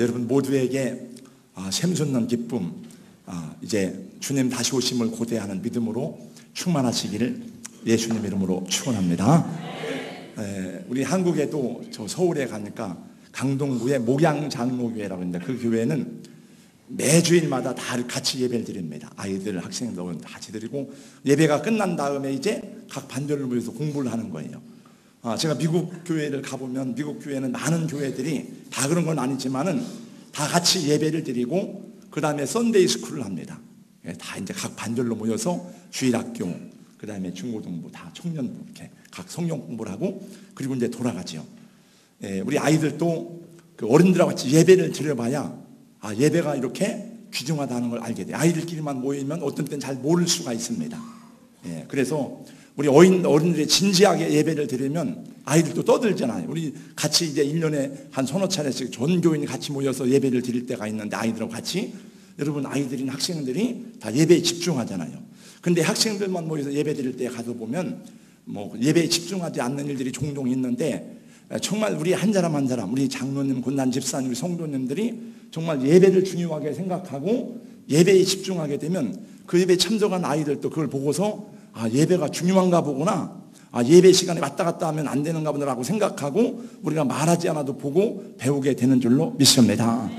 여러분 모두에게 샘솟는 기쁨, 이제 주님 다시 오심을 고대하는 믿음으로 충만하시기를 예수님 이름으로 축원합니다. 우리 한국에도 저 서울에 가니까 강동구의 목양장로교회라고 있는데 그 교회는 매주일마다 다 같이 예배를 드립니다. 아이들, 학생들 같이 드리고 예배가 끝난 다음에 이제 각 반별로 모여서 공부를 하는 거예요. 제가 미국 교회를 가보면 미국 교회는 많은 교회들이 다 그런 건 아니지만은 다 같이 예배를 드리고 그 다음에 썬데이 스쿨을 합니다. 다 이제 각 반별로 모여서 주일학교, 그 다음에 중고등부, 다 청년부 이렇게 각 성경 공부를 하고 그리고 이제 돌아가죠. 우리 아이들도 그 어른들하고 같이 예배를 드려봐야 예배가 이렇게 귀중하다는 걸 알게 돼요. 아이들끼리만 모이면 어떤 때는 잘 모를 수가 있습니다. 그래서 우리 어른들이 진지하게 예배를 드리면 아이들도 떠들잖아요. 우리 같이 이제 1년에 한 서너 차례씩 전 교인이 같이 모여서 예배를 드릴 때가 있는데 아이들하고 같이 여러분 아이들이나 학생들이 다 예배에 집중하잖아요. 근데 학생들만 모여서 예배 드릴 때 가서 보면 뭐 예배에 집중하지 않는 일들이 종종 있는데 정말 우리 한 사람 한 사람 우리 장로님, 권난 집사님, 우리 성도님들이 정말 예배를 중요하게 생각하고 예배에 집중하게 되면 그 예배에 참석한 아이들도 그걸 보고서 예배가 중요한가 보구나, 예배 시간에 왔다 갔다 하면 안 되는가 보다라고 생각하고 우리가 말하지 않아도 보고 배우게 되는 줄로 믿습니다.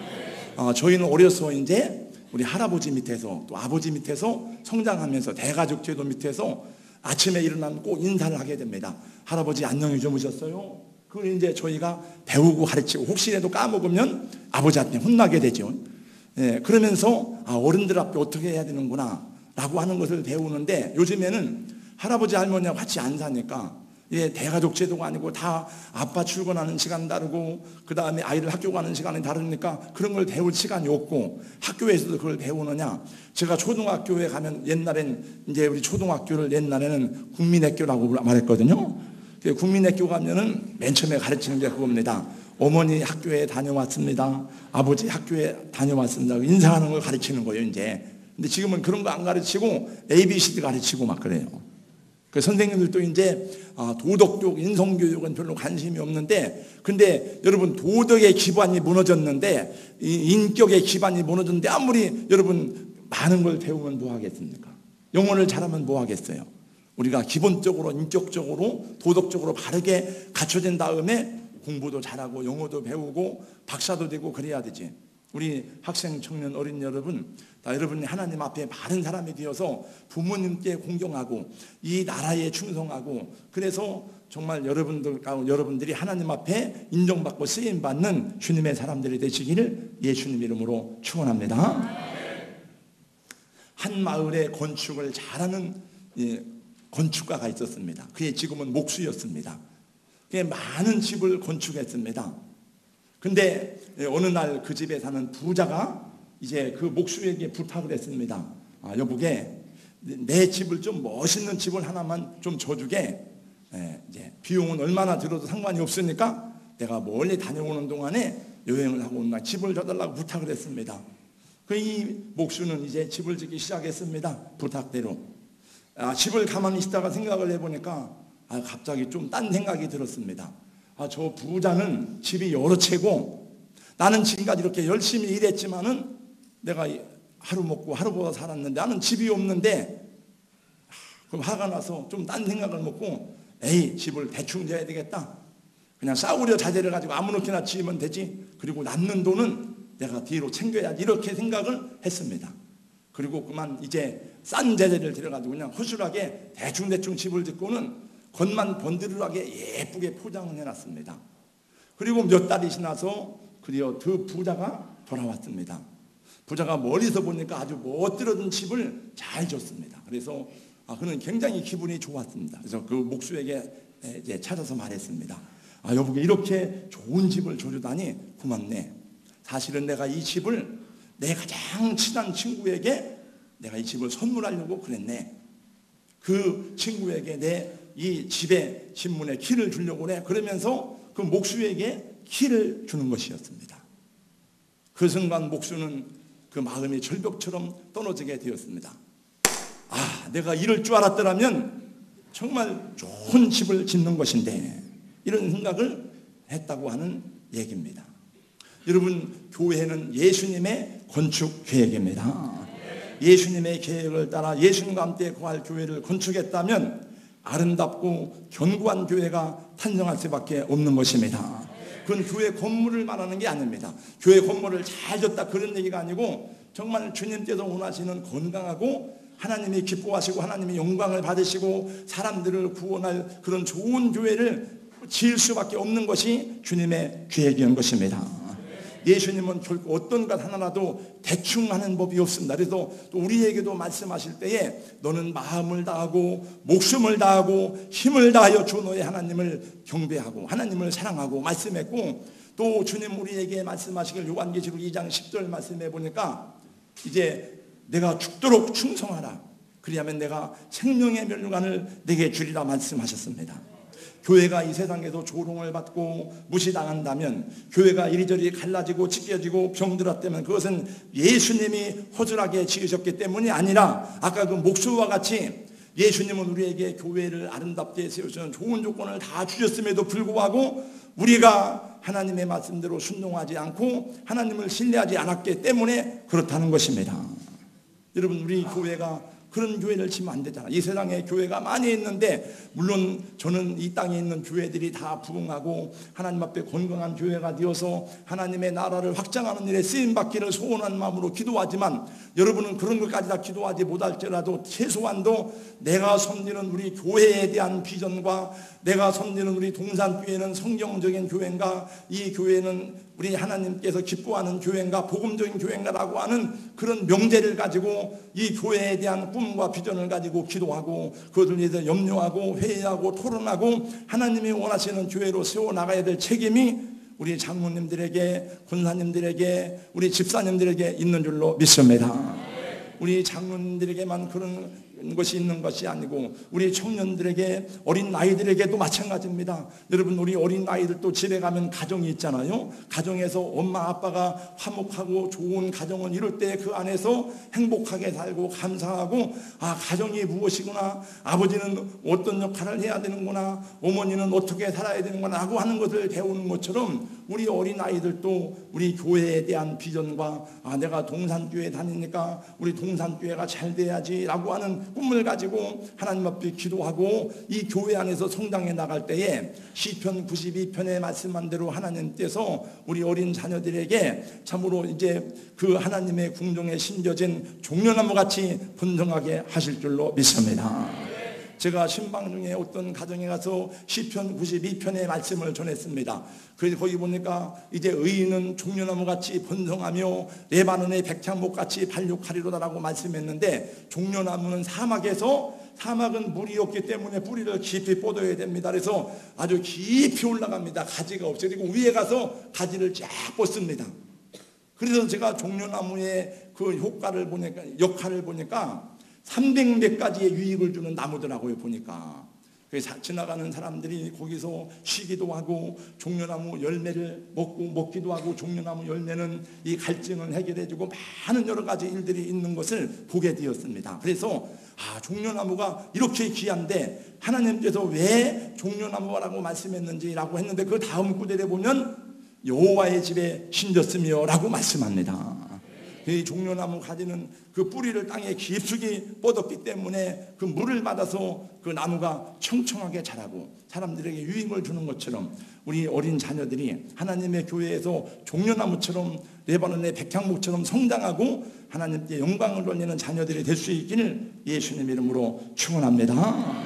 저희는 어려서 이제 우리 할아버지 밑에서 또 아버지 밑에서 성장하면서 대가족 제도 밑에서 아침에 일어나면 꼭 인사를 하게 됩니다. 할아버지 안녕히 주무셨어요? 그걸 이제 저희가 배우고 가르치고 혹시라도 까먹으면 아버지한테 혼나게 되죠. 그러면서 어른들 앞에 어떻게 해야 되는구나 라고 하는 것을 배우는데 요즘에는 할아버지 할머니하고 같이 안 사니까 대가족 제도가 아니고 다 아빠 출근하는 시간 다르고 그 다음에 아이들 학교 가는 시간이 다르니까 그런 걸 배울 시간이 없고 학교에서도 그걸 배우느냐. 제가 초등학교에 가면 옛날엔 이제 우리 초등학교를 옛날에는 국민학교라고 말했거든요. 국민학교 가면은 맨 처음에 가르치는 게 그겁니다. 어머니 학교에 다녀왔습니다. 아버지 학교에 다녀왔습니다. 인사하는 걸 가르치는 거예요 이제. 근데 지금은 그런 거 안 가르치고 ABCD 가르치고 막 그래요. 그 선생님들도 이제 도덕교육, 인성교육은 별로 관심이 없는데 근데 여러분 도덕의 기반이 무너졌는데 이 인격의 기반이 무너졌는데 아무리 여러분 많은 걸 배우면 뭐 하겠습니까? 영어를 잘하면 뭐 하겠어요? 우리가 기본적으로 인격적으로 도덕적으로 바르게 갖춰진 다음에 공부도 잘하고 영어도 배우고 박사도 되고 그래야 되지. 우리 학생, 청년, 어린 여러분, 여러분이 하나님 앞에 바른 사람이 되어서 부모님께 공경하고 이 나라에 충성하고 그래서 정말 여러분들이 하나님 앞에 인정받고 쓰임받는 주님의 사람들이 되시기를 예수님 이름으로 축원합니다. 한 마을에 건축을 잘하는 건축가가 있었습니다. 그의 직업은 목수였습니다. 그게 많은 집을 건축했습니다. 근데 어느 날 그 집에 사는 부자가 이제 그 목수에게 부탁을 했습니다. 여보게 내 집을 좀 멋있는 집을 하나만 좀 줘주게. 이제 비용은 얼마나 들어도 상관이 없으니까 내가 멀리 다녀오는 동안에 여행을 하고 온 날 집을 줘달라고 부탁을 했습니다. 이 목수는 이제 집을 짓기 시작했습니다. 부탁대로. 집을 가만히 있다가 생각을 해보니까 갑자기 좀 딴 생각이 들었습니다. 저 부자는 집이 여러 채고 나는 지금까지 이렇게 열심히 일했지만은 내가 하루 먹고 하루보다 살았는데 나는 집이 없는데 그럼 화가 나서 좀 딴 생각을 먹고 집을 대충 져야 되겠다. 그냥 싸우려 자재를 가지고 아무렇게나 지으면 되지. 그리고 남는 돈은 내가 뒤로 챙겨야지 이렇게 생각을 했습니다. 그리고 그만 이제 싼 재재를 들여가지고 그냥 허술하게 대충 집을 짓고는 겉만 번드르르하게 예쁘게 포장을 해놨습니다. 그리고 몇 달이 지나서 드디어 그 부자가 돌아왔습니다. 부자가 멀리서 보니까 아주 멋들어진 집을 잘 줬습니다. 그래서 그는 굉장히 기분이 좋았습니다. 그래서 그 목수에게 이제 찾아서 말했습니다. 여보게 이렇게 좋은 집을 줘주다니 고맙네. 사실은 내가 이 집을 내 가장 친한 친구에게 내가 이 집을 선물하려고 그랬네. 그 친구에게 내 이 집의 집문에 키를 주려고 그래. 그러면서 그 목수에게 키를 주는 것이었습니다. 그 순간 목수는 그 마음이 절벽처럼 떨어지게 되었습니다. 내가 이럴 줄 알았더라면 정말 좋은 집을 짓는 것인데 이런 생각을 했다고 하는 얘기입니다. 여러분, 교회는 예수님의 건축 계획입니다. 예수님의 계획을 따라 예수님과 함께 거할 교회를 건축했다면 아름답고 견고한 교회가 탄생할 수밖에 없는 것입니다. 그건 교회 건물을 말하는 게 아닙니다. 교회 건물을 잘 졌다 그런 얘기가 아니고 정말 주님께서 원하시는 건강하고 하나님이 기뻐하시고 하나님이 영광을 받으시고 사람들을 구원할 그런 좋은 교회를 지을 수밖에 없는 것이 주님의 계획이었던 것입니다. 예수님은 결코 어떤 것 하나라도 대충 하는 법이 없습니다. 그래서 또 우리에게도 말씀하실 때에 너는 마음을 다하고 목숨을 다하고 힘을 다하여 주 너의 하나님을 경배하고 하나님을 사랑하고 말씀했고, 또 주님 우리에게 말씀하시길 요한계시록 2장 10절 말씀해 보니까 이제 내가 죽도록 충성하라, 그리하면 내가 생명의 멸류관을 내게 주리라 말씀하셨습니다. 교회가 이 세상에서 조롱을 받고 무시당한다면, 교회가 이리저리 갈라지고 찢겨지고 병들었다면 그것은 예수님이 허술하게 지으셨기 때문이 아니라 아까 그 목수와 같이 예수님은 우리에게 교회를 아름답게 세우시는 좋은 조건을 다 주셨음에도 불구하고 우리가 하나님의 말씀대로 순종하지 않고 하나님을 신뢰하지 않았기 때문에 그렇다는 것입니다. 여러분, 우리 교회가 그런 교회를 치면 안 되잖아. 이 세상에 교회가 많이 있는데, 물론 저는 이 땅에 있는 교회들이 다 부흥하고 하나님 앞에 건강한 교회가 되어서 하나님의 나라를 확장하는 일에 쓰임받기를 소원한 마음으로 기도하지만, 여러분은 그런 것까지 다 기도하지 못할지라도 최소한도 내가 섬기는 우리 교회에 대한 비전과 내가 섬기는 우리 동산교회는 성경적인 교회인가, 이 교회는 우리 하나님께서 기뻐하는 교회인가, 복음적인 교회인가라고 하는 그런 명제를 가지고 이 교회에 대한 꿈과 비전을 가지고 기도하고 그것을 위해서 염려하고 회의하고 토론하고 하나님이 원하시는 교회로 세워나가야 될 책임이 우리 장로님들에게, 권사님들에게, 우리 집사님들에게 있는 줄로 믿습니다. 우리 장로님들에게만 그런 것이 있는 것이 아니고 우리 청년들에게, 어린 아이들에게도 마찬가지입니다. 여러분, 우리 어린 아이들도 집에 가면 가정이 있잖아요. 가정에서 엄마 아빠가 화목하고 좋은 가정을 이룰 때 그 안에서 행복하게 살고 감사하고, 아, 가정이 무엇이구나, 아버지는 어떤 역할을 해야 되는구나, 어머니는 어떻게 살아야 되는구나 라고 하는 것을 배우는 것처럼 우리 어린 아이들도 우리 교회에 대한 비전과, 아, 내가 동산교회 다니니까 우리 동산교회가 잘 돼야지 라고 하는 꿈을 가지고 하나님 앞에 기도하고 이 교회 안에서 성장해 나갈 때에 시편 92편에 말씀한 대로 하나님께서 우리 어린 자녀들에게 참으로 이제 그 하나님의 궁정에 심겨진 종려나무같이 번성하게 하실 줄로 믿습니다. 제가 신방 중에 어떤 가정에 가서 시편 92편의 말씀을 전했습니다. 그래서 거기 보니까 이제 의인은 종려나무같이 번성하며 레바논의 백향목같이 발육하리로다라고 말씀했는데, 종려나무는 사막은 물이 없기 때문에 뿌리를 깊이 뻗어야 됩니다. 그래서 아주 깊이 올라갑니다. 가지가 없어요. 그리고 위에 가서 가지를 쫙 뻗습니다. 그래서 제가 종려나무의 그 효과를 보니까, 역할을 보니까 300몇 가지의 유익을 주는 나무더라고요. 보니까 지나가는 사람들이 거기서 쉬기도 하고 종려나무 열매를 먹기도 하고, 종려나무 열매는 이 갈증을 해결해주고 많은 여러 가지 일들이 있는 것을 보게 되었습니다. 그래서 종려나무가 이렇게 귀한데 하나님께서 왜 종려나무라고 말씀했는지라고 했는데, 그 다음 구절에 보면 여호와의 집에 심졌으며 라고 말씀합니다. 이 종려나무 가지는 그 뿌리를 땅에 깊숙이 뻗었기 때문에 그 물을 받아서 그 나무가 청청하게 자라고 사람들에게 유익을 주는 것처럼 우리 어린 자녀들이 하나님의 교회에서 종려나무처럼 레바논의 백향목처럼 성장하고 하나님께 영광을 돌리는 자녀들이 될 수 있기를 예수님 이름으로 축원합니다.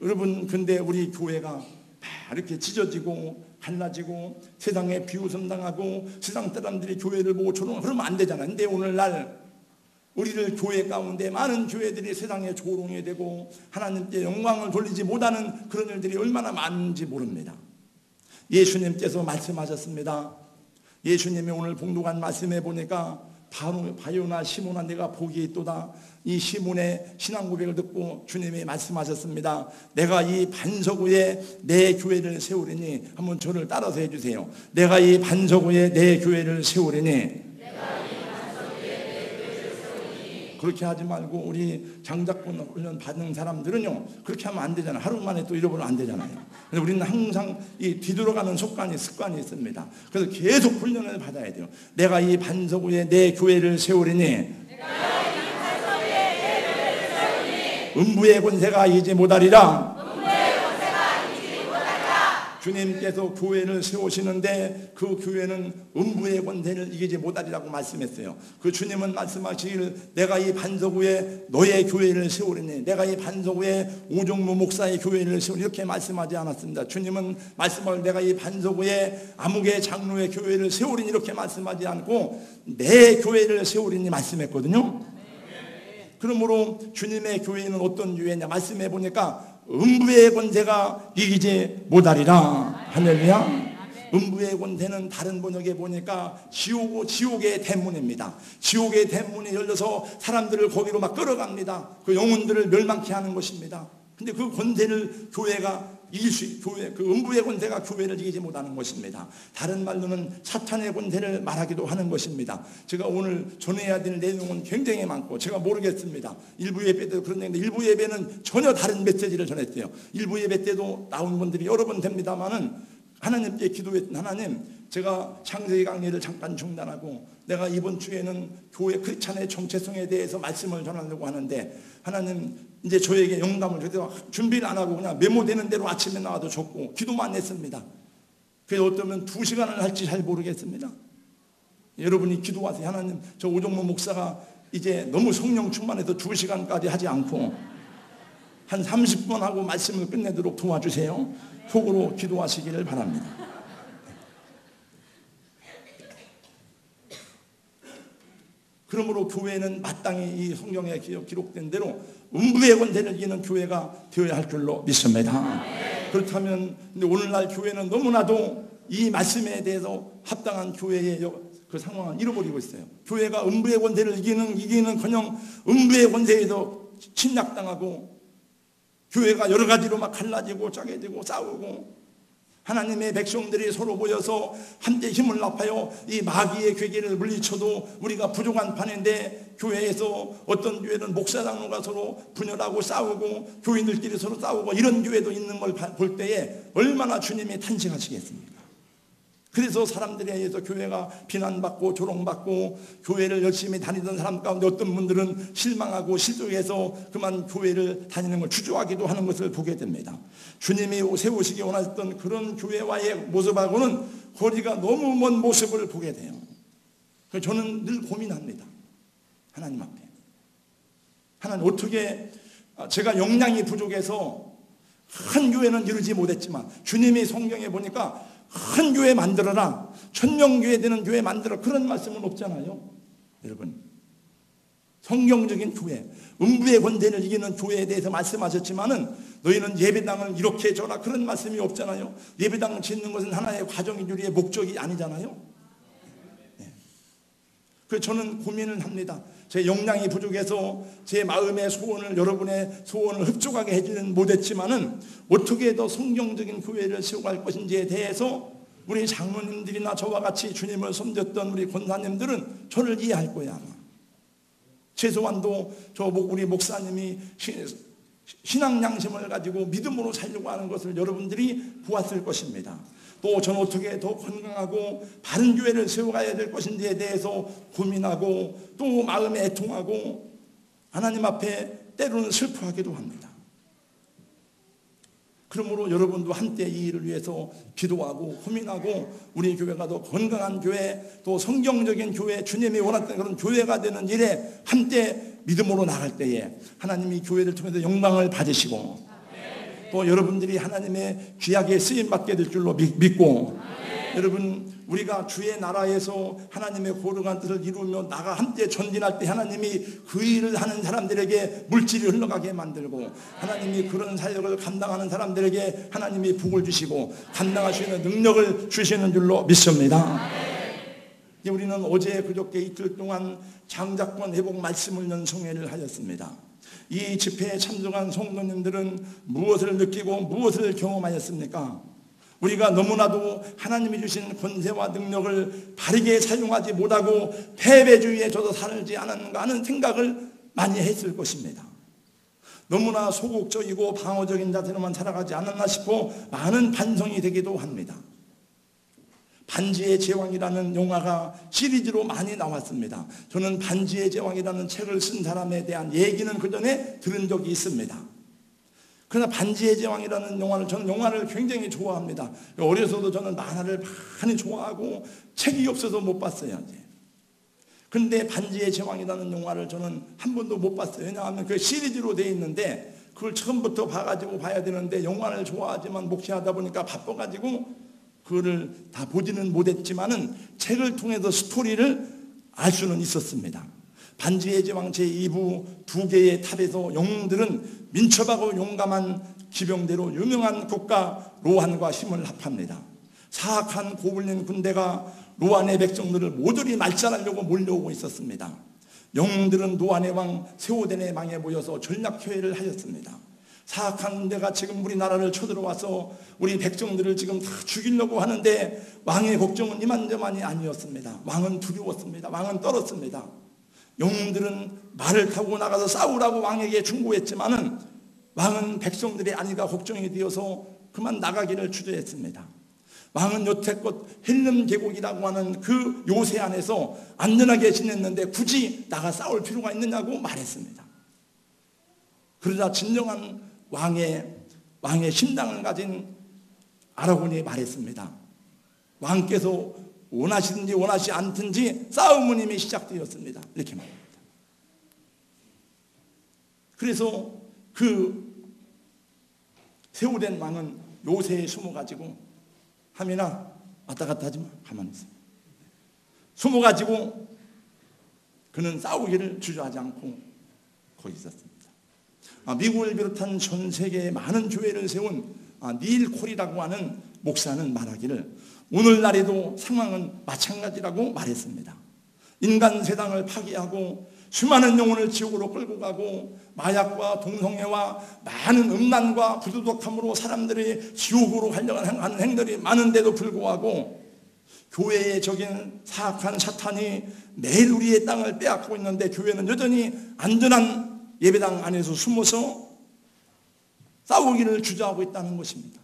여러분, 근데 우리 교회가 이렇게 찢어지고 갈라지고 세상에 비웃음 당하고 세상 사람들이 교회를 보고 조롱하고 그러면 안 되잖아요. 근데 오늘날 우리를 교회 가운데 많은 교회들이 세상에 조롱이 되고 하나님께 영광을 돌리지 못하는 그런 일들이 얼마나 많은지 모릅니다. 예수님께서 말씀하셨습니다. 예수님이 오늘 봉독한 말씀에 보니까 바요나 시몬아 내가 복이 있도다. 이 시몬의 신앙 고백을 듣고 주님이 말씀하셨습니다. 내가 이 반석 위에 내 교회를 세우리니, 한번 저를 따라서 해주세요. 내가 이 반석 위에 내 교회를 세우리니 그렇게 하지 말고 우리 장작권 훈련 받은 사람들은요 그렇게 하면 안 되잖아요. 하루 만에 또 잃어버리면 안 되잖아요. 그래서 우리는 항상 이 뒤돌아가는 습관이 있습니다. 그래서 계속 훈련을 받아야 돼요. 내가 이 반석 위에 내 교회를 세우리니 음부의 권세가 이기지 못하리라. 주님께서 교회를 세우시는데 그 교회는 음부의 권세를 이기지 못하리라고 말씀했어요. 그 주님은 말씀하시기를 내가 이 반석 위에 너의 교회를 세우리니, 내가 이 반석 위에 오종무 목사의 교회를 세우리니, 이렇게 말씀하지 않았습니다. 주님은 말씀을 내가 이 반석 위에 아무개 장로의 교회를 세우리니 이렇게 말씀하지 않고 내 교회를 세우리니 말씀했거든요. 그러므로 주님의 교회는 어떤 교회냐 말씀해 보니까 음부의 권세가 이기지 못하리라. 할렐루야. 음부의 권세는 다른 번역에 보니까 지옥의 대문입니다. 지옥의 대문이 열려서 사람들을 거기로 막 끌어갑니다. 그 영혼들을 멸망케 하는 것입니다. 근데 그 권세를 교회가 그 음부의 권세가 교회를 이기지 못하는 것입니다. 다른 말로는 사탄의 권세를 말하기도 하는 것입니다. 제가 오늘 전해야 될 내용은 굉장히 많고 제가 모르겠습니다. 일부 예배 때도 그런 얘기인데 일부 예배는 전혀 다른 메시지를 전했어요. 일부 예배 때도 나온 분들이 여러 번 됩니다만은 하나님께 기도했던 하나님, 제가 창세기 강의를 잠깐 중단하고 내가 이번 주에는 교회 크리스찬의 정체성에 대해서 말씀을 전하려고 하는데 하나님 이제 저에게 영감을 주셔서 준비를 안 하고 그냥 메모되는 대로 아침에 나와도 적고 기도만 했습니다. 그래서 어쩌면 2시간을 할지 잘 모르겠습니다. 여러분이 기도하세요. 하나님, 저 오종무 목사가 이제 너무 성령 충만해서 2시간까지 하지 않고 한 30분 하고 말씀을 끝내도록 도와주세요. 속으로 기도하시기를 바랍니다. 그러므로 교회는 마땅히 이 성경에 기록된 대로 음부의 권세를 이기는 교회가 되어야 할 줄로 믿습니다. 그렇다면 근데 오늘날 교회는 너무나도 이 말씀에 대해서 합당한 교회의 그 상황을 잃어버리고 있어요. 교회가 음부의 권세를 이기는커녕 음부의 권세에서 침략당하고 교회가 여러 가지로 막 갈라지고 짜게지고 싸우고 하나님의 백성들이 서로 모여서 함께 힘을 합하여 이 마귀의 괴계를 물리쳐도 우리가 부족한 판인데 교회에서 어떤 교회는 목사장로가 서로 분열하고 싸우고 교인들끼리 서로 싸우고 이런 교회도 있는 걸 볼 때에 얼마나 주님이 탄식하시겠습니까? 그래서 사람들에 의해서 교회가 비난받고 조롱받고 교회를 열심히 다니던 사람 가운데 어떤 분들은 실망하고 실족해서 그만 교회를 다니는 걸 주저하기도 하는 것을 보게 됩니다. 주님이 세우시기 원하셨던 그런 교회와의 모습하고는 거리가 너무 먼 모습을 보게 돼요. 그래서 저는 늘 고민합니다. 하나님 앞에 하나님 어떻게 제가 역량이 부족해서 한 교회는 이루지 못했지만 주님이 성경에 보니까 큰 교회 만들어라, 천명교회 되는 교회 만들어, 그런 말씀은 없잖아요. 여러분, 성경적인 교회, 음부의 권세를 이기는 교회에 대해서 말씀하셨지만은 너희는 예배당을 이렇게 줘라, 그런 말씀이 없잖아요. 예배당을 짓는 것은 하나의 과정인 줄의 목적이 아니잖아요. 네. 그래서 저는 고민을 합니다. 제 역량이 부족해서 제 마음의 소원을, 여러분의 소원을 흡족하게 해주는 못했지만은 어떻게 더 성경적인 교회를 세워갈 것인지에 대해서 우리 장로님들이나 저와 같이 주님을 섬겼던 우리 권사님들은 저를 이해할 거예요. 아마 최소한도 우리 목사님이 신앙 양심을 가지고 믿음으로 살려고 하는 것을 여러분들이 보았을 것입니다. 또 저는 어떻게 더 건강하고 바른 교회를 세워가야 될 것인지에 대해서 고민하고 또 마음에 애통하고 하나님 앞에 때로는 슬퍼하기도 합니다. 그러므로 여러분도 한때 이 일을 위해서 기도하고 고민하고 우리 교회가 더 건강한 교회, 또 성경적인 교회, 주님이 원했던 그런 교회가 되는 일에 함께 믿음으로 나갈 때에 하나님이 교회를 통해서 영광을 받으시고 또 여러분들이 하나님의 귀하게 쓰임받게 될 줄로 믿고 여러분, 우리가 주의 나라에서 하나님의 거룩한 뜻을 이루며 나가 함께 전진할 때 하나님이 그 일을 하는 사람들에게 물질이 흘러가게 만들고 하나님이 그런 사역을 감당하는 사람들에게 하나님이 복을 주시고 감당할 수 있는 능력을 주시는 줄로 믿습니다. 우리는 어제 그저께 이틀 동안 장작권 회복 말씀을 연성회를 하였습니다. 이 집회에 참석한 성도님들은 무엇을 느끼고 무엇을 경험하였습니까? 우리가 너무나도 하나님이 주신 권세와 능력을 바르게 사용하지 못하고 패배주의에 젖어 살지 않았는가 하는 생각을 많이 했을 것입니다. 너무나 소극적이고 방어적인 자세로만 살아가지 않았나 싶어 많은 반성이 되기도 합니다. 반지의 제왕이라는 영화가 시리즈로 많이 나왔습니다. 저는 반지의 제왕이라는 책을 쓴 사람에 대한 얘기는 그 전에 들은 적이 있습니다. 그러나 반지의 제왕이라는 영화를, 저는 영화를 굉장히 좋아합니다. 어려서도 저는 만화를 많이 좋아하고 책이 없어서 못 봤어요. 그런데 반지의 제왕이라는 영화를 저는 한 번도 못 봤어요. 왜냐하면 그 시리즈로 되어 있는데 그걸 처음부터 봐가지고 봐야 되는데 영화를 좋아하지만 목시하다 보니까 바빠가지고 그거를 다 보지는 못했지만은 책을 통해서 스토리를 알 수는 있었습니다. 반지의 제왕 제2부 두 개의 탑에서 영웅들은 민첩하고 용감한 기병대로 유명한 국가 로한과 힘을 합합니다. 사악한 고블린 군대가 로한의 백성들을 모조리 말살하려고 몰려오고 있었습니다. 영웅들은 로한의 왕 세오덴의 망에 모여서 전략회의를 하였습니다. 사악한 군대가 지금 우리나라를 쳐들어와서 우리 백성들을 지금 다 죽이려고 하는데 왕의 걱정은 이만저만이 아니었습니다. 왕은 두려웠습니다. 왕은 떨었습니다. 영웅들은 말을 타고 나가서 싸우라고 왕에게 충고했지만은 왕은 백성들의 안위가 걱정이 되어서 그만 나가기를 주저했습니다. 왕은 여태껏 헬름 계곡이라고 하는 그 요새 안에서 안전하게 지냈는데 굳이 나가 싸울 필요가 있느냐고 말했습니다. 그러자 진정한 왕의 신당을 가진 아라곤이 말했습니다. 왕께서 원하시든지 원하지 않든지 싸움은 이미 시작되었습니다. 이렇게 말합니다. 그래서 그 세우된 왕은 요새에 숨어가지고 하미나 왔다 갔다 하지 마. 가만히 있어. 숨어가지고 그는 싸우기를 주저하지 않고 거기 있었습니다. 미국을 비롯한 전 세계에 많은 교회를 세운 닐 콜이라고 하는 목사는 말하기를 오늘날에도 상황은 마찬가지라고 말했습니다. 인간 세상을 파괴하고 수많은 영혼을 지옥으로 끌고 가고 마약과 동성애와 많은 음란과 부도덕함으로 사람들이 지옥으로 가려고 하는 행들이 많은데도 불구하고 교회의 적인 사악한 사탄이 매일 우리의 땅을 빼앗고 있는데 교회는 여전히 안전한 예배당 안에서 숨어서 싸우기를 주저하고 있다는 것입니다.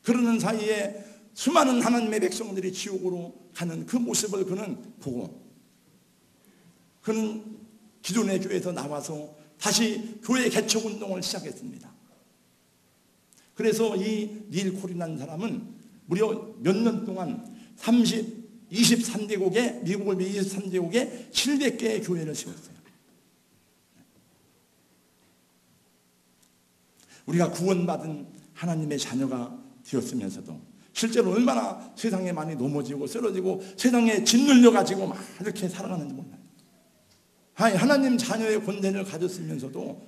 그러는 사이에 수많은 하나님의 백성들이 지옥으로 가는 그 모습을 그는 보고 그는 기존의 교회에서 나와서 다시 교회 개척 운동을 시작했습니다. 그래서 이 닐 콜이라는 사람은 무려 몇 년 동안 23개국에 미국을 23개국에 700개의 교회를 세웠어요. 우리가 구원받은 하나님의 자녀가 되었으면서도 실제로 얼마나 세상에 많이 넘어지고 쓰러지고 세상에 짓눌려 가지고 막 이렇게 살아가는지 몰라요. 하나님 자녀의 권세를 가졌으면서도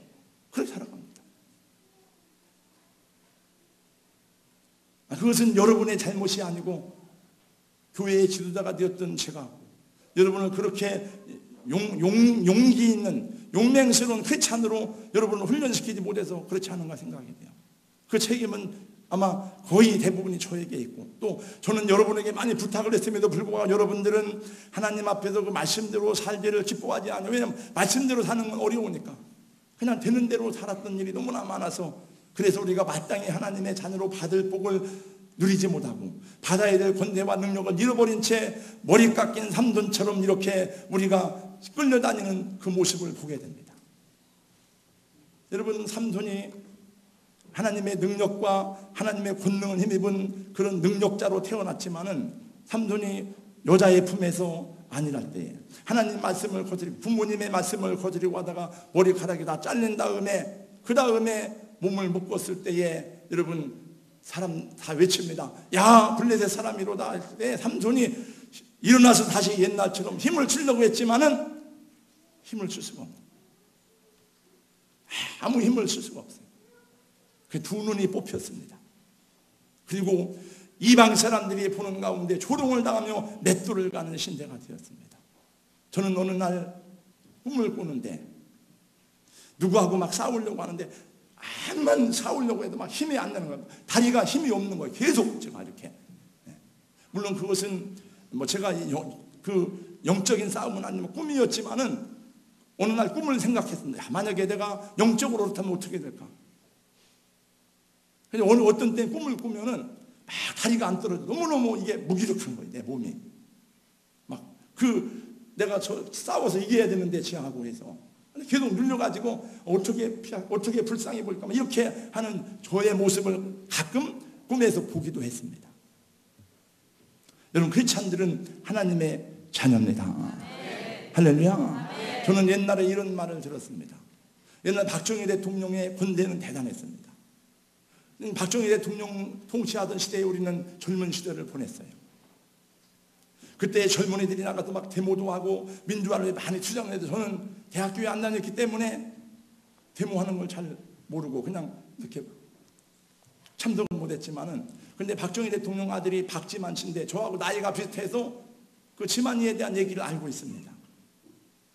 그렇게 살아갑니다. 그것은 여러분의 잘못이 아니고 교회의 지도자가 되었던 제가 여러분을 그렇게 용기 있는 용맹스러운 크리스찬으로 여러분을 훈련시키지 못해서 그렇지 않은가 생각이 돼요. 그 책임은 아마 거의 대부분이 저에게 있고 또 저는 여러분에게 많이 부탁을 했음에도 불구하고 여러분들은 하나님 앞에서 그 말씀대로 살기를 기뻐하지 않아요. 왜냐하면 말씀대로 사는 건 어려우니까 그냥 되는 대로 살았던 일이 너무나 많아서 그래서 우리가 마땅히 하나님의 자녀로 받을 복을 누리지 못하고 받아야 될 권세와 능력을 잃어버린 채 머리 깎인 삼손처럼 이렇게 우리가 끌려다니는 그 모습을 보게 됩니다. 여러분 삼손이 하나님의 능력과 하나님의 권능을 힘입은 그런 능력자로 태어났지만은 삼손이 여자의 품에서 아니랄 때에 하나님 말씀을 거스리고 부모님의 말씀을 거스리고 하다가 머리카락이 다 잘린 다음에 그 다음에 몸을 묶었을 때에 여러분 사람 다 외칩니다. 야 블레셋 사람이로다 할 때 삼손이 일어나서 다시 옛날처럼 힘을 주려고 했지만은 힘을 줄 수가 없어요. 아무 힘을 쓸 수가 없어요. 그 두 눈이 뽑혔습니다. 그리고 이방 사람들이 보는 가운데 조롱을 당하며 맷돌을 가는 신세가 되었습니다. 저는 어느 날 꿈을 꾸는데 누구하고 막 싸우려고 하는데 한만 싸우려고 해도 막 힘이 안 나는 거예요. 다리가 힘이 없는 거예요. 계속 제가 이렇게. 물론 그것은 뭐 제가 그 영적인 싸움은 아니면 꿈이었지만은 어느 날 꿈을 생각했습니다. 만약에 내가 영적으로 그렇다면 어떻게 될까? 그래서 어떤 때 꿈을 꾸면은 막 다리가 안 떨어져. 너무너무 이게 무기력한 거예요, 내 몸이. 막 내가 싸워서 이겨야 되는데 지하고 해서 계속 눌려가지고 어떻게 불쌍히 볼까 이렇게 하는 저의 모습을 가끔 꿈에서 보기도 했습니다. 여러분, 크리스찬들은 하나님의 자녀입니다. 할렐루야. 저는 옛날에 이런 말을 들었습니다. 옛날 박정희 대통령의 군대는 대단했습니다. 박정희 대통령 통치하던 시대에 우리는 젊은 시대를 보냈어요. 그때 젊은이들이 나가서 막 데모도 하고 민주화를 많이 주장해도 저는 대학교에 안 다녔기 때문에 데모하는 걸 잘 모르고 그냥 이렇게 참석을 못했지만은, 근데 박정희 대통령 아들이 박지만 씨인데 저하고 나이가 비슷해서 그 지만이에 대한 얘기를 알고 있습니다.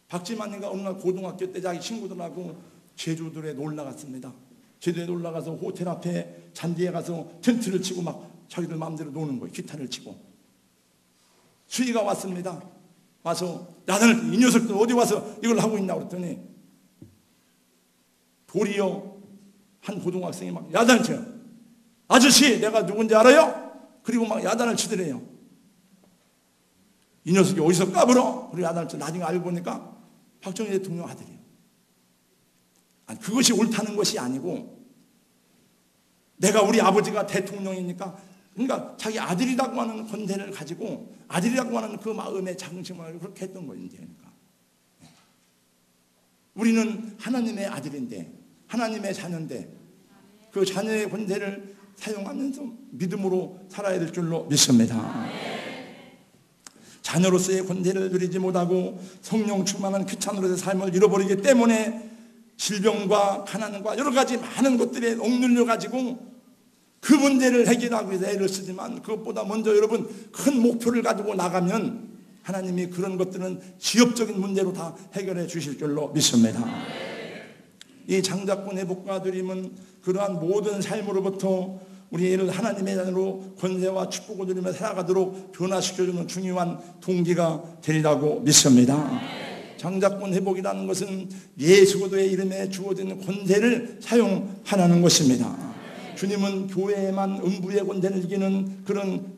박지만이가 어느 날 고등학교 때 자기 친구들하고 제주도에 놀러 갔습니다. 제주도에 놀러 가서 호텔 앞에 잔디에 가서 텐트를 치고 막 자기들 마음대로 노는 거예요. 기타를 치고. 수위가 왔습니다. 와서 야단을, 이 녀석들 어디 와서 이걸 하고 있나 그랬더니 도리어 한 고등학생이 막 야단을 쳐요. 아저씨, 내가 누군지 알아요? 그리고 막 야단을 치더래요. 이 녀석이 어디서 까불어? 그리고 야단을 쳐. 나중에 알고 보니까 박정희 대통령 아들이에요. 아니, 그것이 옳다는 것이 아니고, 내가 우리 아버지가 대통령이니까, 그러니까 자기 아들이라고 하는 권세를 가지고 아들이라고 하는 그 마음의 자긍심을 그렇게 했던 거예요. 그러니까 우리는 하나님의 아들인데, 하나님의 자녀인데, 그 자녀의 권세를 사용하면서 믿음으로 살아야 될 줄로 믿습니다. 자녀로서의 권세를 누리지 못하고 성령 충만한 크리스찬으로서의 삶을 잃어버리기 때문에 질병과 가난과 여러 가지 많은 것들에 억눌려 가지고 그 문제를 해결하기 위해서 애를 쓰지만, 그것보다 먼저 여러분 큰 목표를 가지고 나가면 하나님이 그런 것들은 지역적인 문제로 다 해결해 주실 줄로 믿습니다. 이 장자권 회복과 드림은 그러한 모든 삶으로부터 우리를 하나님의 자녀로 권세와 축복을 누리며 살아가도록 변화시켜주는 중요한 동기가 되리라고 믿습니다. 장자권 회복이라는 것은 예수 그리스도의 이름에 주어진 권세를 사용하라는 것입니다. 주님은 교회에만 음부의 권세를 이기는 그런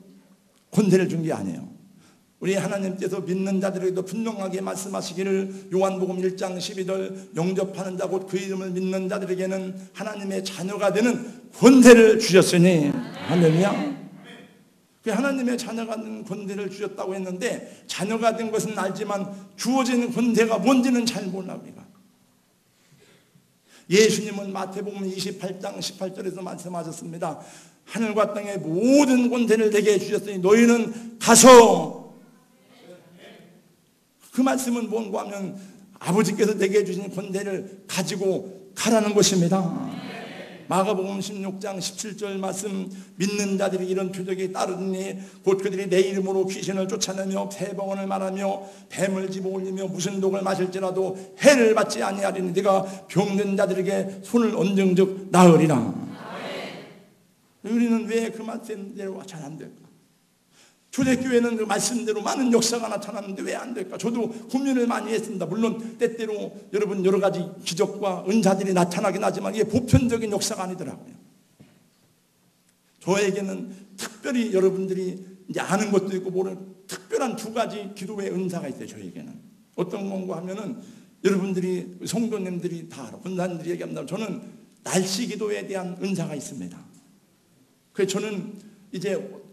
권세를 준 게 아니에요. 우리 하나님께서 믿는 자들에게도 분명하게 말씀하시기를, 요한복음 1장 12절 영접하는 자 곧 그 이름을 믿는 자들에게는 하나님의 자녀가 되는 권세를 주셨으니, 할렐루야. 그 하나님의 자녀가 된 권세를 주셨다고 했는데, 자녀가 된 것은 알지만 주어진 권세가 뭔지는 잘 몰라 우리가. 예수님은 마태복음 28장 18절에서 말씀하셨습니다. 하늘과 땅의 모든 권세를 내게 주셨으니 너희는 가서, 그 말씀은 뭔가 하면 아버지께서 내게 주신 권세를 가지고 가라는 것입니다. 마가복음 16장 17절 말씀, 믿는 자들이 이런 표적이 따르니 곧 그들이 내 이름으로 귀신을 쫓아내며 세번을 말하며 뱀을 집어올리며 무슨 독을 마실지라도 해를 받지 아니하리니 네가 병든 자들에게 손을 얹은즉 나으리라. 우리는 왜 그 말씀대로 잘 안 될까? 초대교회는 그 말씀대로 많은 역사가 나타났는데 왜 안 될까? 저도 고민을 많이 했습니다. 물론 때때로 여러분 여러 가지 기적과 은사들이 나타나긴 하지만 이게 보편적인 역사가 아니더라고요. 저에게는 특별히 여러분들이 이제 아는 것도 있고 모르는 특별한 두 가지 기도의 은사가 있어요. 저에게는 어떤 건가 하면은 여러분들이 성도님들이 다 알아, 권사님들이 얘기합니다. 저는 날씨 기도에 대한 은사가 있습니다. 그래서 저는 이제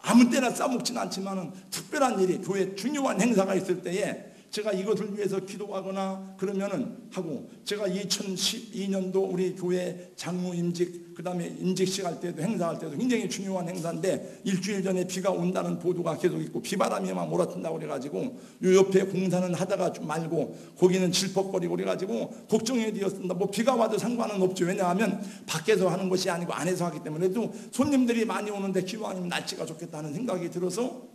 아무 때나 싸먹지는 않지만 특별한 일이, 교회 중요한 행사가 있을 때에 제가 이것을 위해서 기도하거나 그러면은 하고, 제가 2012년도 우리 교회 장로 임직, 그 다음에 임직식 할 때도 행사할 때도 굉장히 중요한 행사인데 일주일 전에 비가 온다는 보도가 계속 있고 비바람이 막 몰아친다고 그래가지고 요 옆에 공사는 하다가 좀 말고 거기는 질퍽거리고 그래가지고 걱정이 되었습니다. 뭐 비가 와도 상관은 없죠. 왜냐하면 밖에서 하는 것이 아니고 안에서 하기 때문에도 손님들이 많이 오는데 기왕이면 날씨가 좋겠다는 생각이 들어서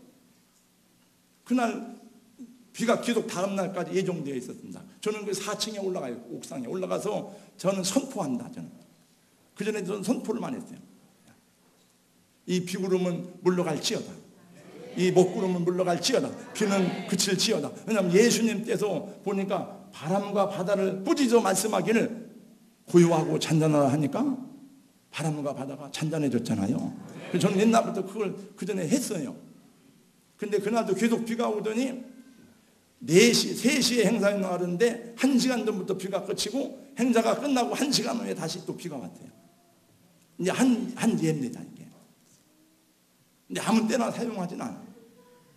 그날 비가 계속 다음 날까지 예정되어 있었습니다. 저는 그 4층에 올라가요. 옥상에 올라가서 저는 선포한다. 저는 그전에 저는 선포를 많이 했어요. 이 비구름은 물러갈지어다. 이 먹구름은 물러갈지어다. 비는 그칠지어다. 왜냐하면 예수님께서 보니까 바람과 바다를 꾸짖어 말씀하기를 고요하고 잔잔하다 하니까 바람과 바다가 잔잔해졌잖아요. 그래서 저는 옛날부터 그걸 그 전에 했어요. 근데 그날도 계속 비가 오더니 4시, 3시에 행사에 나가는데 1시간 전부터 비가 그치고 행사가 끝나고 1시간 후에 다시 또 비가 왔대요. 이제 한 예입니다, 이게. 근데 아무 때나 사용하진 않아요.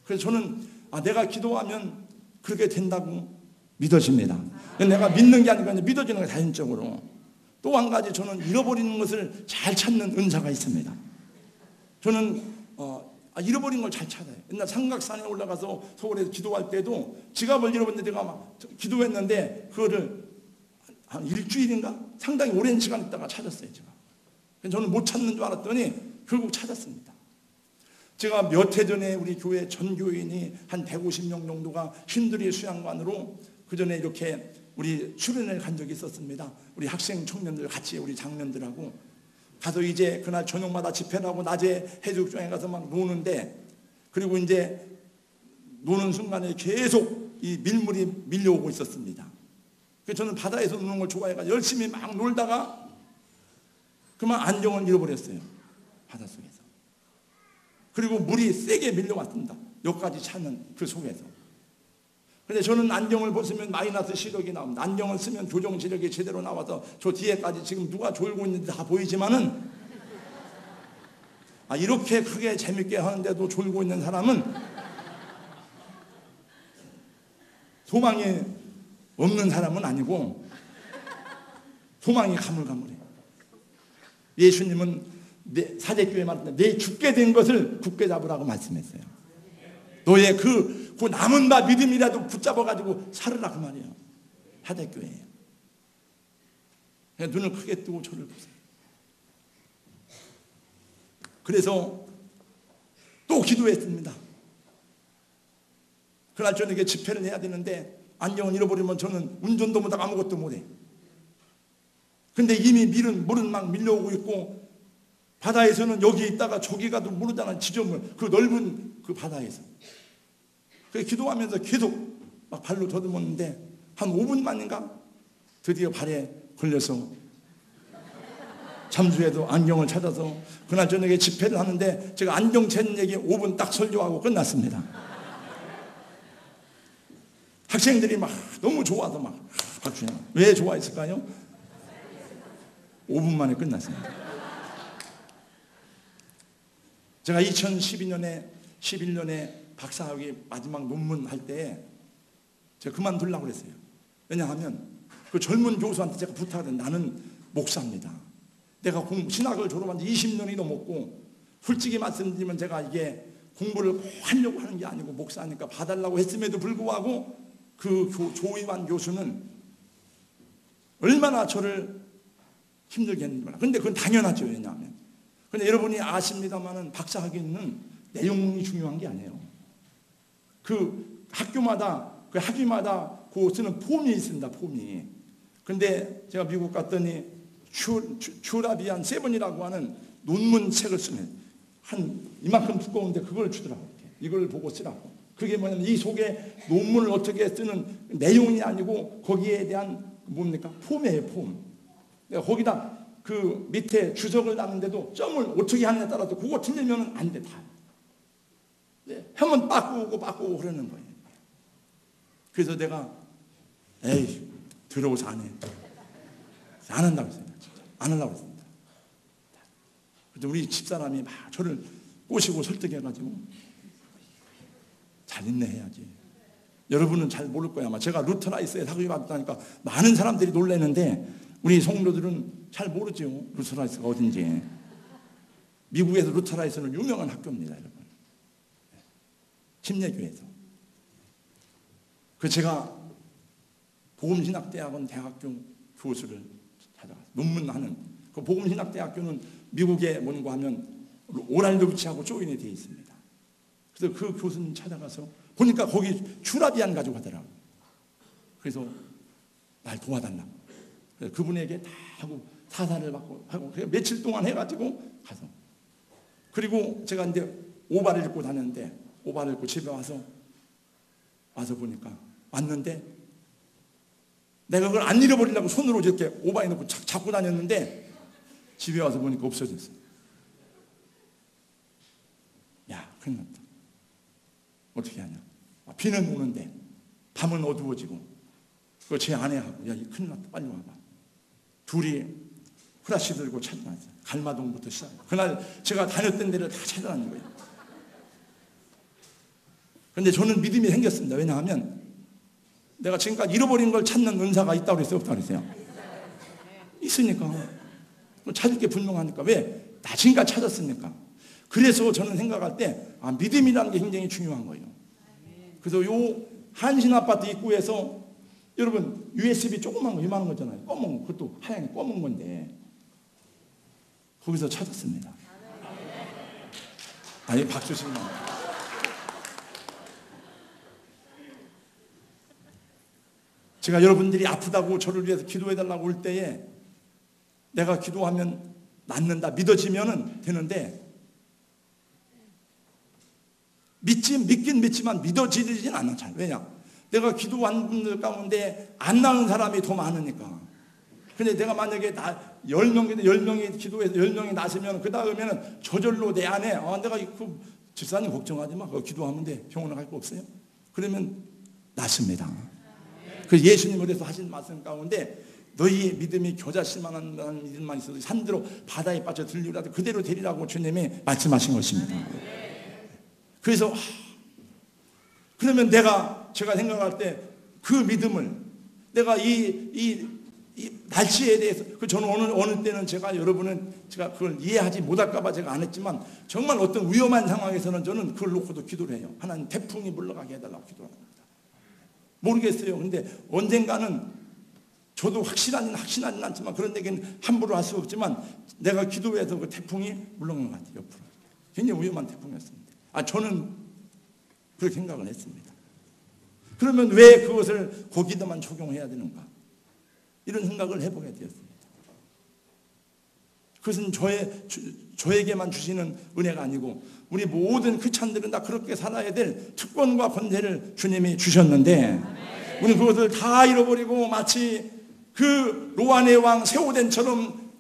그래서 저는 내가 기도하면 그렇게 된다고 믿어집니다. 내가 믿는 게 아니라 믿어지는 거예요, 자연적으로. 또 한 가지 저는 잃어버리는 것을 잘 찾는 은사가 있습니다. 저는 잃어버린 걸 잘 찾아요. 옛날 삼각산에 올라가서 서울에서 기도할 때도 지갑을 잃어버렸는데 제가 막 기도했는데 그거를 한 일주일인가? 상당히 오랜 시간 있다가 찾았어요, 제가. 저는 못 찾는 줄 알았더니 결국 찾았습니다. 제가 몇 해 전에 우리 교회 전 교인이 한 150명 정도가 신들의 수양관으로 그 전에 이렇게 우리 수련을 간 적이 있었습니다. 우리 학생 청년들 같이 우리 장년들하고 가서 이제 그날 저녁마다 집회를 하고 낮에 해수욕장에 가서 막 노는데, 그리고 이제 노는 순간에 계속 이 밀물이 밀려오고 있었습니다. 그래서 저는 바다에서 노는 걸 좋아해서 열심히 막 놀다가 그만 안경을 잃어버렸어요, 바닷속에서. 그리고 물이 세게 밀려왔습니다, 여기까지 차는 그 속에서. 근데 저는 안경을 벗으면 마이너스 시력이 나옵니다. 안경을 쓰면 교정 시력이 제대로 나와서 저 뒤에까지 지금 누가 졸고 있는지 다 보이지만은 이렇게 크게 재밌게 하는데도 졸고 있는 사람은 소망이 없는 사람은 아니고 소망이 가물가물해. 예수님은 사제교회 말씀에 내 죽게 된 것을 굳게 잡으라고 말씀했어요. 너의 그 남은 바 믿음이라도 붙잡아가지고 살으라, 그 말이에요. 사제교회예요. 눈을 크게 뜨고 저를 보세요. 그래서 또 기도했습니다. 그날 저녁에 집회를 해야 되는데 안경을 잃어버리면 저는 운전도 못하고 아무것도 못해. 근데 이미 물은 막 밀려오고 있고 바다에서는 여기 있다가 저기 가도 모르잖아, 지점을. 그 넓은 그 바다에서. 그래서 기도하면서 계속 막 발로 더듬었는데 한 5분 만인가 드디어 발에 걸려서 잠수해도 안경을 찾아서 그날 저녁에 집회를 하는데 제가 안경 찾는 얘기 5분 딱 설교하고 끝났습니다. 학생들이 막 너무 좋아서 막 박수해. 왜 좋아했을까요? 5분 만에 끝났습니다. 제가 11년에 박사학위 마지막 논문 할 때 제가 그만두려고 그랬어요. 왜냐하면 그 젊은 교수한테 제가 부탁을 했는데 나는 목사입니다. 내가 신학을 졸업한 지 20년이 넘었고 솔직히 말씀드리면 제가 이게 공부를 하려고 하는 게 아니고 목사니까 봐달라고 했음에도 불구하고 그 조이완 교수는 얼마나 저를 힘들게 했는지 몰라요. 근데 그건 당연하죠. 왜냐하면. 근데 여러분이 아십니다만은 박사학위는 내용이 중요한 게 아니에요. 그 학교마다 그 학위마다 그 쓰는 폼이 있습니다. 폼이. 근데 제가 미국 갔더니 슈라비안 7이라고 하는 논문 책을 쓰면 한 이만큼 두꺼운데 그걸 주더라고요. 이걸 보고 쓰라고. 그게 뭐냐면 이 속에 논문을 어떻게 쓰는 내용이 아니고 거기에 대한 뭡니까? 폼이에요, 폼. 내가 거기다 그 밑에 주석을 놨는데도 점을 어떻게 하느냐에 따라서 그거 틀리면 안 돼, 다. 하면 바꾸고 그러는 거예요. 그래서 내가 에이 더러워서 안 해. 안 한다고 했어요. 진짜. 안 하려고 했습니다. 그래서 우리 집사람이 막 저를 꼬시고 설득해가지고 잘 있네 해야지. 여러분은 잘 모를 거야. 아마 제가 루터라이스에 사교육 받았다니까 많은 사람들이 놀라는데 우리 성도들은 잘 모르죠. 루터라이스가 어딘지. 미국에서 루터라이스는 유명한 학교입니다, 여러분. 침례교회에서. 그 제가 복음신학대학원 대학교 교수를 찾아갔어요. 논문하는. 그 복음신학대학교는 미국에 뭔가 하면 오랄드비치하고 조인이 되어 있습니다. 그래서 그 교수님 찾아가서 보니까 거기 슈라비안 가지고 하더라고요. 그래서 날 도와달라고. 그래서 그분에게 다 하고 사사를 받고 하고 며칠 동안 해가지고 가서. 그리고 제가 이제 오바를 입고 다녔는데 오바를 입고 집에 와서 보니까 왔는데 내가 그걸 안 잃어버리려고 손으로 이렇게 오바해 놓고 잡고 다녔는데 집에 와서 보니까 없어졌어. 야, 큰일 났다. 어떻게 하냐. 비는 오는데 밤은 어두워지고 그 제 아내하고 야, 큰일 났다. 빨리 와봐. 둘이 후라시 들고 찾아다녔어요. 갈마동부터 시작. 그날 제가 다녔던 데를 다 찾아다닌 거예요. 그런데 저는 믿음이 생겼습니다. 왜냐하면 내가 지금까지 잃어버린 걸 찾는 은사가 있다고 그랬어요? 없다고 그랬어요? 있으니까. 찾을 게 분명하니까. 왜? 나 지금까지 찾았으니까. 그래서 저는 생각할 때 믿음이라는 게 굉장히 중요한 거예요. 그래서 요 한신 아파트 입구에서 여러분 USB 조그만 거 이만한 거잖아요. 검은 거. 그것도 하얀 검은 건데 거기서 찾았습니다. 아니 박수 치면 제가 여러분들이 아프다고 저를 위해서 기도해달라고 올 때에 내가 기도하면 낫는다 믿어지면 되는데 믿긴 믿지만 믿어지진 않잖아요. 왜냐? 내가 기도한 분들 가운데 안 나은 사람이 더 많으니까. 근데 내가 만약에 10명이 기도해서 10명이 나서면 그 다음에는 저절로 내 안에 내가 그 집사님 걱정하지 마. 그거 기도하면 돼. 병원에 갈 거 없어요? 그러면 낫습니다. 그 예수님 그래서 하신 말씀 가운데 너희의 믿음이 겨자씨 만한 믿음만 있어도 산대로 바다에 빠져 들리라도 그대로 되리라고 주님이 말씀하신 것입니다. 그래서 그러면 제가 생각할 때 그 믿음을 내가 이 날씨에 대해서 저는 어느 때는 제가 그걸 이해하지 못할까봐 제가 안 했지만 정말 어떤 위험한 상황에서는 저는 그걸 놓고도 기도를 해요. 하나님 태풍이 물러가게 해달라고 기도합니다. 모르겠어요. 근데 언젠가는 저도 확실하진 않지만 그런 얘기는 함부로 할 수 없지만 내가 기도해서 그 태풍이 물러간 것 같아요. 옆으로. 굉장히 위험한 태풍이었습니다. 저는 그렇게 생각을 했습니다. 그러면 왜 그것을 거기다만 적용해야 되는가? 이런 생각을 해보게 되었습니다. 그것은 저에게만 주시는 은혜가 아니고 우리 모든 크리스찬들은 다 그렇게 살아야 될 특권과 권세를 주님이 주셨는데 우리는 그것을 다 잃어버리고 마치 그 로안의 왕 세오덴처럼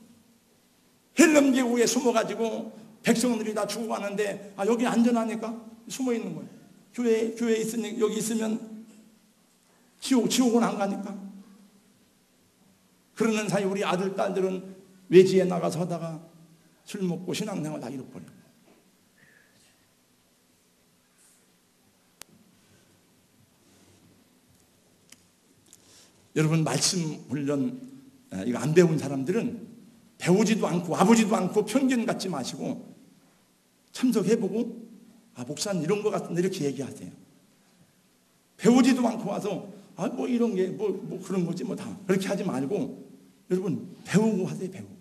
헬름 계곡에 숨어가지고 백성들이 다 죽어가는데 여기 안전하니까 숨어 있는 거예요. 교회에 있으니 여기 있으면 지옥은 안 가니까. 그러는 사이 우리 아들 딸들은 외지에 나가서 하다가 술 먹고 신앙생활 다 잃어버려요. 여러분 말씀 훈련 이거 안 배운 사람들은 배우지도 않고 와보지도 않고 편견 갖지 마시고 참석해보고 목사님 이런 거 같은데 이렇게 얘기하세요. 배우지도 않고 와서 뭐 이런 게 뭐 그런 거지 뭐 다 그렇게 하지 말고 여러분 배우고 하세요. 배우고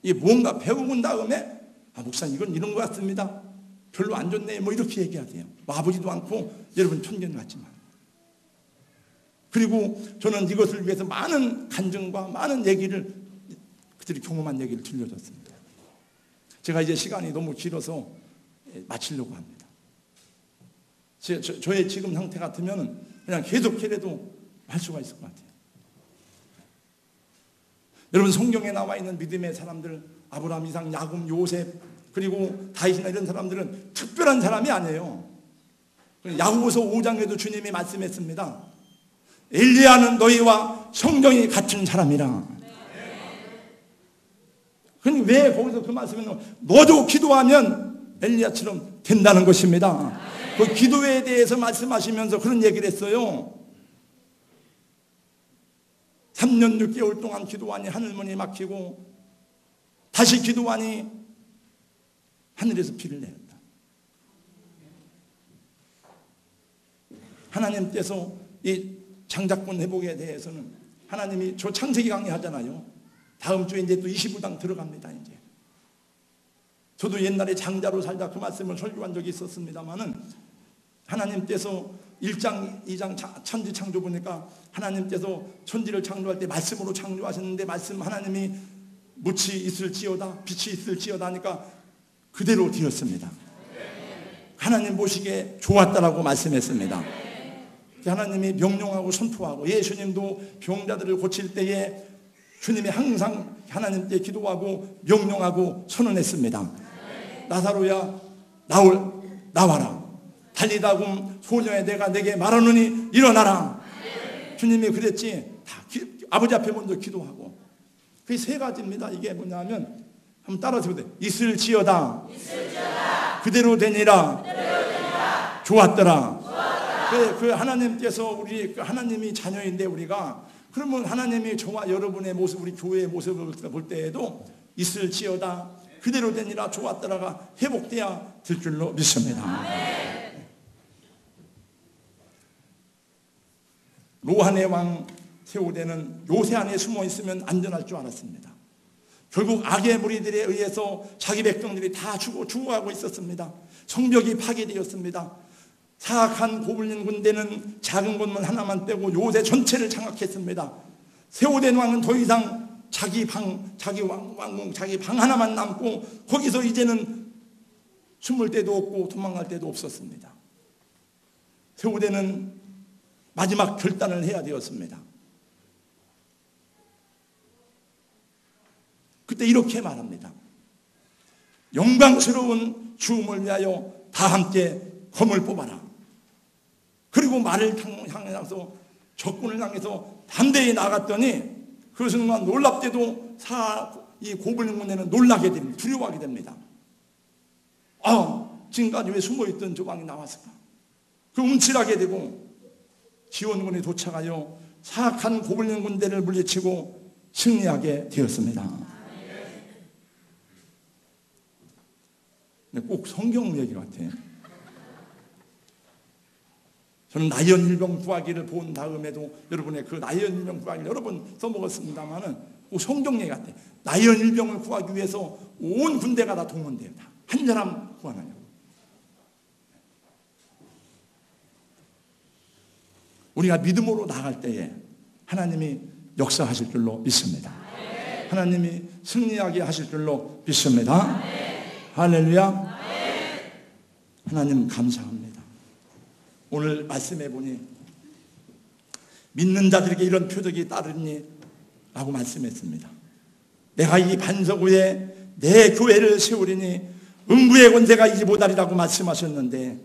이게 뭔가 배우고 다음에 목사님 이건 이런 거 같습니다. 별로 안 좋네 뭐 이렇게 얘기하세요. 와보지도 않고 여러분 편견 갖지 마. 그리고 저는 이것을 위해서 많은 간증과 많은 얘기를 그들이 경험한 얘기를 들려줬습니다. 제가 이제 시간이 너무 길어서 마치려고 합니다. 저의 지금 상태 같으면 그냥 계속해도 할 수가 있을 것 같아요. 여러분 성경에 나와 있는 믿음의 사람들 아브라함, 이삭, 야곱, 요셉 그리고 다윗이나 이런 사람들은 특별한 사람이 아니에요. 야고보서 5장에도 주님이 말씀했습니다. 엘리야는 너희와 성령이 같은 사람이라. 그럼 왜 거기서 그 말씀을 너도 기도하면 엘리야처럼 된다는 것입니다. 그 기도에 대해서 말씀하시면서 그런 얘기를 했어요. 3년 6개월 동안 기도하니 하늘문이 막히고 다시 기도하니 하늘에서 비를 내렸다. 하나님께서 이 장작권 회복에 대해서는 하나님이 저 창세기 강의하잖아요. 다음 주에 이제 또 25장 들어갑니다. 이제 저도 옛날에 장자로 살다 그 말씀을 설교한 적이 있었습니다만은 하나님께서 1장 2장 천지 창조 보니까 하나님께서 천지를 창조할 때 말씀으로 창조하셨는데 말씀 하나님이 묻이 있을지어다 빛이 있을지어다 하니까 그대로 되었습니다. 하나님 보시기에 좋았다라고 말씀했습니다. 하나님이 명령하고 선포하고, 예수님도 병자들을 고칠 때에 주님이 항상 하나님께 기도하고 명령하고 선언했습니다. 나사로야 나와라. 달리다금 소녀의 내가 내게 말하노니 일어나라. 주님이 그랬지. 다 아버지 앞에 먼저 기도하고. 그게 세 가지입니다. 이게 뭐냐면 한번 따라서 보세요. 있을지어다. 그대로 되니라. 좋았더라. 그 하나님께서 우리 하나님이 자녀인데 우리가, 그러면 하나님이 저와 여러분의 모습, 우리 교회의 모습을 볼 때에도 있을지어다, 그대로 되니라, 좋았더라가 회복돼야 될 줄로 믿습니다. 로한의 왕 세우대는 요새 안에 숨어 있으면 안전할 줄 알았습니다. 결국 악의 무리들에 의해서 자기 백성들이 다 죽어가고 있었습니다. 성벽이 파괴되었습니다. 사악한 고블린 군대는 작은 곳만 하나만 빼고 요새 전체를 장악했습니다. 세우된 왕은 더 이상 자기 왕궁, 자기 방 하나만 남고 거기서 이제는 숨을 데도 없고 도망갈 데도 없었습니다. 세우대는 마지막 결단을 해야 되었습니다. 그때 이렇게 말합니다. 영광스러운 죽음을 위하여 다 함께 검을 뽑아라. 그리고 말을 향해서 적군을 향해서 담대히 나갔더니 그 순간 놀랍게도 이 고블린 군대는 놀라게 됩니다. 두려워하게 됩니다. 지금까지 왜 숨어있던 저 왕이 나왔을까? 그 움찔하게 되고 지원군이 도착하여 사악한 고블린 군대를 물리치고 승리하게 되었습니다. 꼭 성경 얘기 같아요. 저는 나연 일병 구하기를 본 다음에도 여러분의 그 나연 일병 구하기를 여러 번 써먹었습니다만은 꼭 성경 얘기 같아요. 나연 일병을 구하기 위해서 온 군대가 다 동원돼요. 한 사람 구하느냐고. 우리가 믿음으로 나갈 때에 하나님이 역사하실 줄로 믿습니다. 하나님이 승리하게 하실 줄로 믿습니다. 할렐루야. 하나님 감사합니다. 오늘 말씀해 보니 믿는 자들에게 이런 표적이 따르니 라고 말씀했습니다. 내가 이 반석 위에 내 교회를 세우리니 음부의 권세가 이지 못하리라고 말씀하셨는데,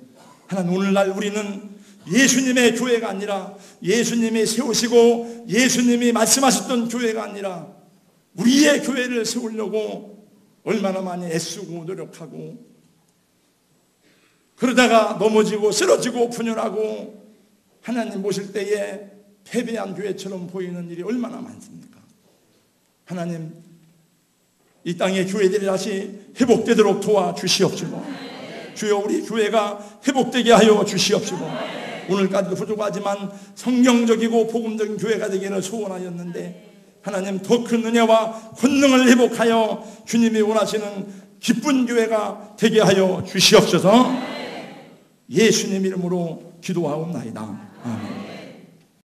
하나님 오늘날 우리는 예수님의 교회가 아니라, 예수님이 세우시고 예수님이 말씀하셨던 교회가 아니라 우리의 교회를 세우려고 얼마나 많이 애쓰고 노력하고, 그러다가 넘어지고 쓰러지고 분열하고 하나님 모실 때에 패배한 교회처럼 보이는 일이 얼마나 많습니까? 하나님, 이 땅의 교회들이 다시 회복되도록 도와주시옵시고, 주여 우리 교회가 회복되게 하여 주시옵시고, 오늘까지도 부족하지만 성경적이고 복음적인 교회가 되기를 소원하였는데, 하나님 더 큰 은혜와 권능을 회복하여 주님이 원하시는 기쁜 교회가 되게 하여 주시옵소서. 예수님 이름으로 기도하옵나이다. 아멘.